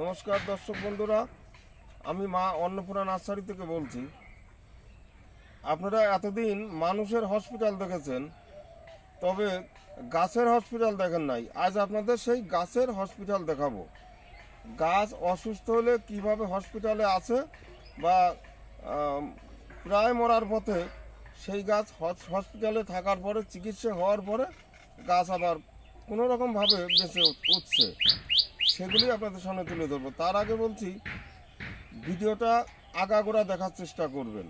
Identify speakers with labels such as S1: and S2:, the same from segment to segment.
S1: নমস্কার দর্শক বন্ধুরা, আমি মা অন্নপূর্ণা নার্সারি থেকে বলছি। আপনারা এতদিন মানুষের হসপিটাল দেখেছেন, তবে গাছের হসপিটাল দেখেন নাই। আজ আপনাদের সেই গাছের হসপিটাল দেখাবো। গাছ অসুস্থ হলে কিভাবে হসপিটালে আছে বা প্রায় মরার পথে সেই গাছ হসপিটালে থাকার পরে চিকিৎসা হওয়ার পরে গাছ আবার কোনো রকমভাবে বেঁচে উঠছে, সেগুলি আপনাদের সামনে তুলে ধরবো। তার আগে বলছি, ভিডিওটা আগাগোড়া দেখার চেষ্টা করবেন,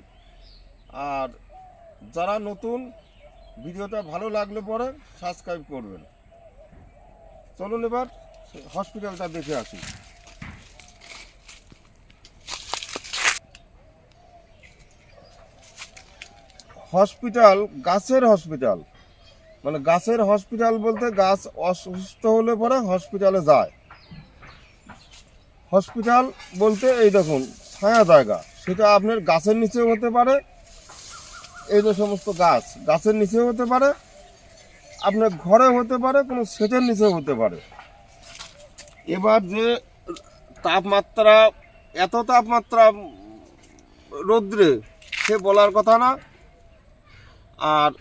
S1: আর যারা নতুন, ভিডিওটা ভালো লাগলে পরে সাবস্ক্রাইব করবেন। চলুন এবার হসপিটালটা দেখে আসি। হসপিটাল, গাছের হসপিটাল, মানে গাছের হসপিটাল বলতে গাছ অসুস্থ হলে পরে হসপিটালে যায়। হসপিটাল বলতে এই দেখুন ছায়া জায়গা, সেটা আপনার গাছের নিচেও হতে পারে, এই যে সমস্ত গাছ গাছের নিচেও হতে পারে, আপনার ঘরে হতে পারে, কোনো সেটের নিচেও হতে পারে। এবার যে তাপমাত্রা, এত তাপমাত্রা রৌদ্রে সে বলার কথা না। আর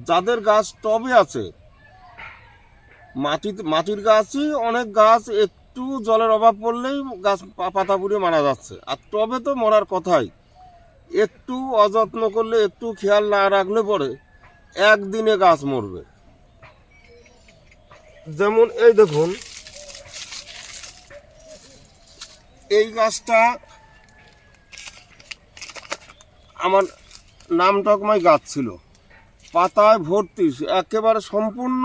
S1: যাদের গাছ টবে আছে, মাটির গাছই অনেক গাছ একটু জলের অভাব পড়লেই গাছ পাতা পুড়ে মারা যাচ্ছে, আর টবে তো মরার কথাই। একটু অযত্ন করলে, একটু খেয়াল না রাখলে পরে একদিনে গাছ মরবে। যেমন এই দেখুন, এই গাছটা আমার নামটকমাই গাছ ছিল, পাতায় ভর্তি, একেবারে সম্পূর্ণ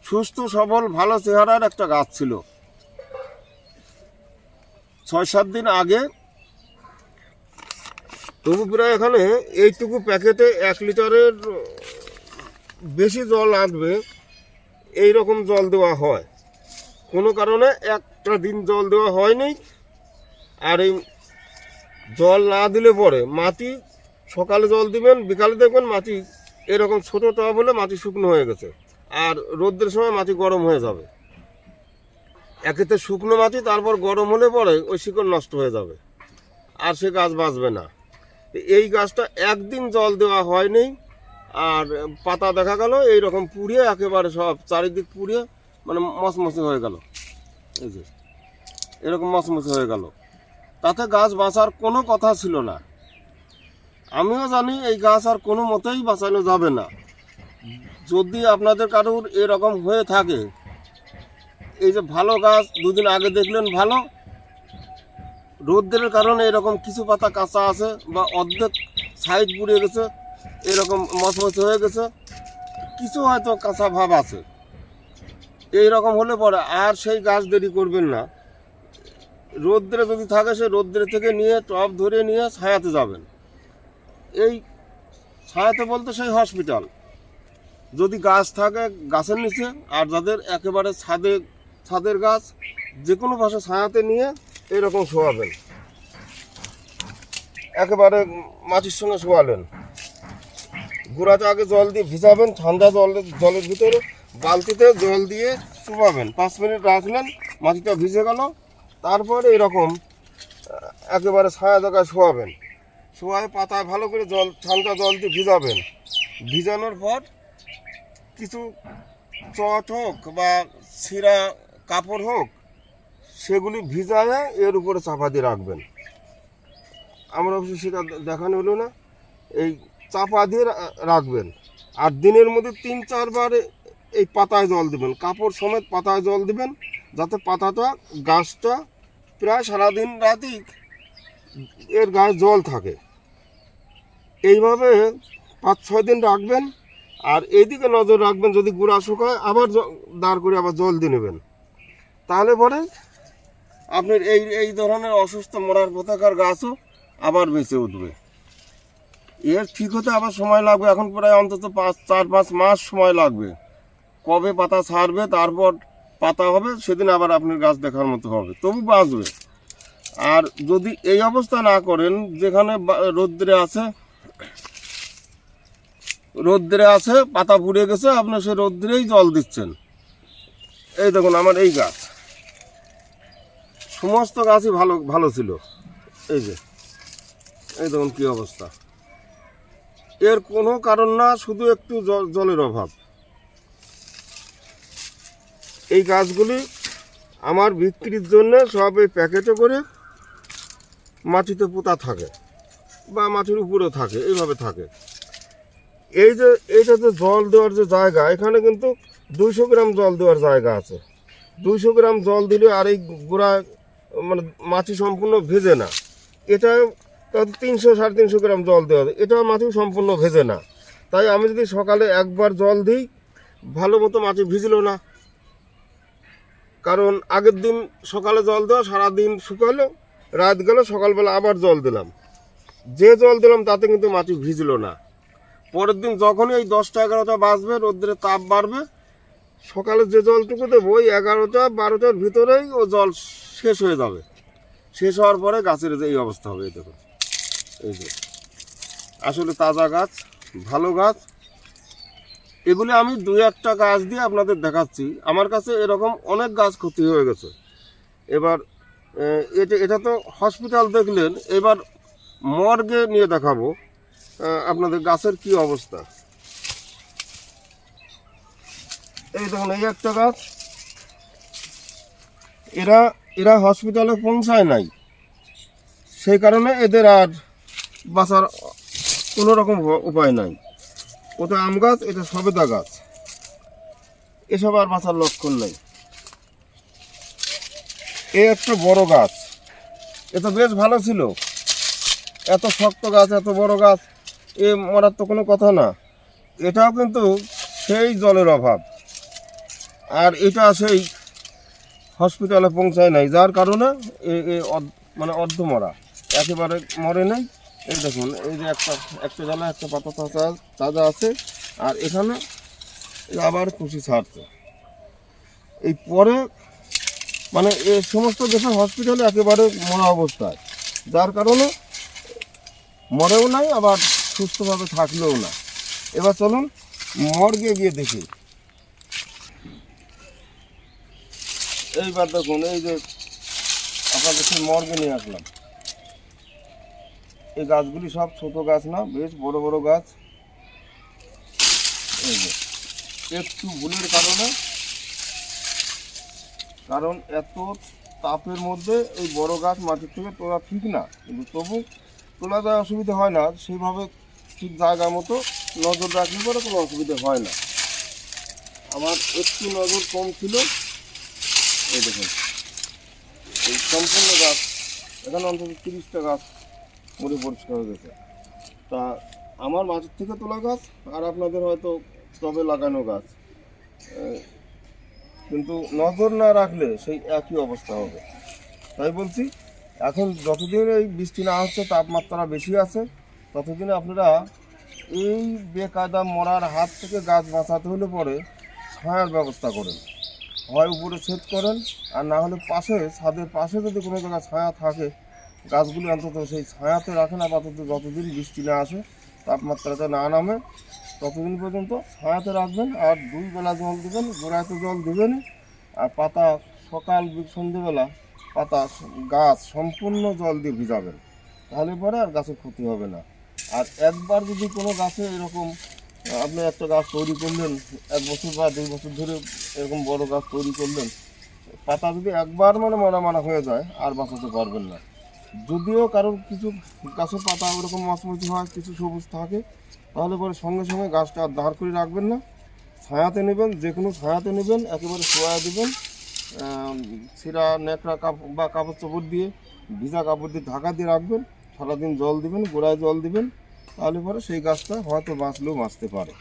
S1: সুস্থ সবল ভালো চেহারার একটা গাছ ছিল। 6-7 দিন আগে তবু প্রায় এখানে এইটুকু প্যাকেটে 1 লিটারের বেশি জল আনবে, এই রকম জল দেওয়া হয়। কোনো কারণে একটা দিন জল দেওয়া হয়নি। আর এই জল না দিলে পরে মাটি, সকালে জল দিবেন, বিকালে দেখবেন মাটি এরকম ছোটো টব হলে মাটি শুকনো হয়ে গেছে, আর রোদ্রের সময় মাটি গরম হয়ে যাবে। একেতে শুকনো মাটি, তারপর গরম হলে পরে ওই শিকড় নষ্ট হয়ে যাবে, আর সে গাছ বাঁচবে না। এই গাছটা একদিন জল দেওয়া হয়নি, আর পাতা দেখা গেল এইরকম পুড়িয়ে একেবারে সব চারিদিক পুড়িয়ে মানে মচমচে হয়ে গেল। এই যে এরকম মচমচে হয়ে গেল, তাতে গাছ বাঁচার কোনো কথা ছিল না। আমিও জানি এই গাছ আর কোনো মতেই বাঁচানো যাবে না। যদি আপনাদের কারোর এরকম হয়ে থাকে, এই যে ভালো গাছ 2 দিন আগে দেখলেন ভালো, রোদ্রের কারণে এরকম কিছু পাতা কাঁচা আছে বা অর্ধেক সাইড পুড়ে গেছে, এরকম মচমচে হয়ে গেছে, কিছু হয়তো কাঁচা ভাব আছে, এই রকম হলে পরে আর সেই গাছ দেরি করবেন না। রোদ্রে যদি থাকে, সে রোদ্রে থেকে নিয়ে টব ধরে নিয়ে ছায়াতে যাবেন। এই ছায়াতে বলতে সেই হসপিটাল। যদি গাছ থাকে গাছের নিচে, আর যাদের একেবারে ছাদের গাছ, যে কোনো পাশে ছায়াতে নিয়ে এরকম শোয়াবেন, একেবারে মাটির সঙ্গে শোয়ালেন। গোড়াটা আগে জল দিয়ে ভিজাবেন, ঠান্ডা জলের ভিতরে বালতিতে জল দিয়ে চুবাবেন, 5 মিনিট রাখলেন, মাটিটা ভিজে গেল। তারপরে এরকম একেবারে ছায়া জায়গায় শোয়াবেন, শোয়ায় পাতায় ভালো করে ঠান্ডা জল দিয়ে ভিজাবেন। ভিজানোর পর কিছু চট হোক বা ছিঁড়া কাপড় হোক, সেগুলি ভিজায় এর উপরে চাপা দিয়ে রাখবেন। আমরা অবশ্যই সেটা দেখানো হলো না, এই চাপা দিয়ে রাখবেন। আর দিনের মধ্যে 3-4 বার এই পাতায় জল দিবেন, কাপড় সমেত পাতায় জল দিবেন, যাতে পাতাটা, গাছটা প্রায় সারাদিন রাতই এর গায়ে জল থাকে। এইভাবে 5-6 দিন রাখবেন। আর এইদিকে নজর রাখবেন, যদি গুঁড়া শুকায় আবার দাঁড় করে আবার জল দিয়ে নেবেন। তাহলে পরে আপনার এই ধরনের অসুস্থ মরার পথাকার গাছও আবার বেঁচে উঠবে। এর ঠিক হতে আবার সময় লাগবে, এখন প্রায় অন্তত 4-5 মাস সময় লাগবে। কবে পাতা ছাড়বে, তারপর পাতা হবে, সেদিন আবার আপনার গাছ দেখার মতো হবে, তবু বাঁচবে। আর যদি এই অবস্থা না করেন, যেখানে রোদ্রে আছে পাতা পুড়ে গেছে, আপনি সে রোদ্রেই জল দিচ্ছেন। এই দেখুন আমার এই গাছ, সমস্ত গাছই ভালো ভালো ছিল। এই যে এই দেখুন কী অবস্থা। এর কোনো কারণ না, শুধু একটু জলের অভাব। এই গাছগুলি আমার বিক্রির জন্য সব এই প্যাকেটে করে মাটিতে পোতা থাকে বা মাটির উপরেও থাকে, এইভাবে থাকে। এই যে এইটা যে জল দেওয়ার যে জায়গা, এখানে কিন্তু 200 গ্রাম জল দেওয়ার জায়গা আছে। 200 গ্রাম জল দিলে আর এই গোড়া মানে মাটি সম্পূর্ণ ভেজে না। এটা তাতে 300-350 গ্রাম জল দেওয়া যায়, এটা মাটি সম্পূর্ণ ভেজে না। তাই আমি যদি সকালে একবার জল দিই, ভালো মতো মাটি ভিজলো না। কারণ আগের দিন সকালে জল দেওয়া, সারাদিন শুকালো, রাত গেল, সকালবেলা আবার জল দিলাম, যে জল দিলাম তাতে কিন্তু মাটি ভিজলো না। পরের দিন যখনই এই 10টা-11টা বাজবে, রোদ্রের তাপ বাড়বে, সকালে যে জলটুকু দেবো ওই 11টা-12টার ভিতরেই ও জল শেষ হয়ে যাবে। শেষ হওয়ার পরে গাছের যে এই অবস্থা হবে। এই দেখুন, এই যে আসলে তাজা গাছ, ভালো গাছ। এগুলি আমি 2-1টা গাছ দিয়ে আপনাদের দেখাচ্ছি। আমার কাছে এরকম অনেক গাছ ক্ষতি হয়ে গেছে। এবার এটা তো হসপিটাল দেখলেন, এবার মর্গে নিয়ে দেখাবো আপনাদের গাছের কি অবস্থা। এই দেখুন, এই একটা গাছ, এরা হসপিটালে পৌঁছায় নাই, সেই কারণে এদের আর বাঁচার কোনো রকম উপায় নাই। ওটা আম গাছ, এটা সবেদা গাছ, এসব আর বাঁচার লক্ষণ নেই। এই একটা বড় গাছ, এ তো বেশ ভালো ছিল, এত শক্ত গাছ, এত বড় গাছ, এ মরার তো কোনো কথা না। এটাও কিন্তু সেই জলের অভাব, আর এটা সেই হসপিটালে পৌঁছায় নাই, যার কারণে মানে অর্ধ মরা, একেবারে মরে নাই। এই দেখুন, এই যে একটা ডালে একটা পাতা তাজা আছে, আর এখানে আবার কুচি ছাড়ছে। এই পরে মানে এই সমস্ত দেশে হসপিটালে একেবারে মরা অবস্থায়, যার কারণে মরেও নাই, আবার সুস্থভাবে থাকলেও না। এবার চলুন মর্গে গিয়ে দেখি। এইবার দেখুন, এই যে আপনাদের সেই মর্গে নিয়ে আসলাম। এই গাছগুলি সব ছোট গাছ না, বেশ বড় বড় গাছ। এই যে একটু ভুলের কারণ এত তাপের মধ্যে এই বড় গাছ মাটির থেকে তোলা ঠিক না, কিন্তু তবু তোলা যায়, অসুবিধা হয় না। সেইভাবে ঠিক জায়গা মতো নজর রাখলে পরে কোনো অসুবিধা হয় না। আমার একটু নজর কম ছিল। এই দেখুন, এই সম্পূর্ণ গাছ, এখানে অন্তত 30টা গাছ মরে পরিষ্কার হয়ে গেছে। তা আমার মাটির থেকে তোলা গাছ, আর আপনাদের হয়তো টবে লাগানো গাছ, কিন্তু নজর না রাখলে সেই একই অবস্থা হবে। তাই বলছি, এখন যতদিন এই বৃষ্টি না হচ্ছে, তাপমাত্রা বেশি আছে, ততদিনে আপনারা এই বেকায়দা মরার হাত থেকে গাছ বাঁচাতে হলে পরে ছায়ার ব্যবস্থা করেন। হয় উপরে সেচ করেন, আর না হলে পাশে, ছাদের পাশে যদি কোনো জায়গায় ছায়া থাকে, গাছগুলি অন্তত সেই ছায়াতে রাখেন আপাতত, যতদিন বৃষ্টি না আসে, তাপমাত্রাটা না নামে, ততদিন পর্যন্ত ছায়াতে রাখবেন। আর 2 বেলা জল দেবেন, গোড়ায় তো জল দেবেন, আর পাতা সকাল সন্ধ্যেবেলা পাতা গাছ সম্পূর্ণ জল দিয়ে ভিজাবেন, তাহলে পরে আর গাছের ক্ষতি হবে না। আর একবার যদি কোনো গাছে এরকম আপনি একটা গাছ তৈরি করলেন, 1 বছর বা 2 বছর ধরে এরকম বড় গাছ তৈরি করলেন, পাতা যদি একবার মানে মরা হয়ে যায়, আর বাঁচাতে পারবেন না। যদিও কারোর কিছু গাছের পাতা ওরকম মচমচি হয়, কিছু সবুজ থাকে, তাহলে পরে সঙ্গে সঙ্গে গাছটা আর দাঁড় করে রাখবেন না, ছায়াতে নেবেন, যে কোনো ছায়াতে নেবেন, একেবারে শোয়া দেবেন, ছিঁড়া ন্যাকড়া কাপড় বা কাপড় চোপড় দিয়ে, ভিজা কাপড় দিয়ে ঢাকা দিয়ে রাখবেন, সারাদিন জল দিবেন, গোড়ায় জল দিবেন, তাহলে পরে সেই গাছটা হয়তো বাঁচলেও বাঁচতে পারে।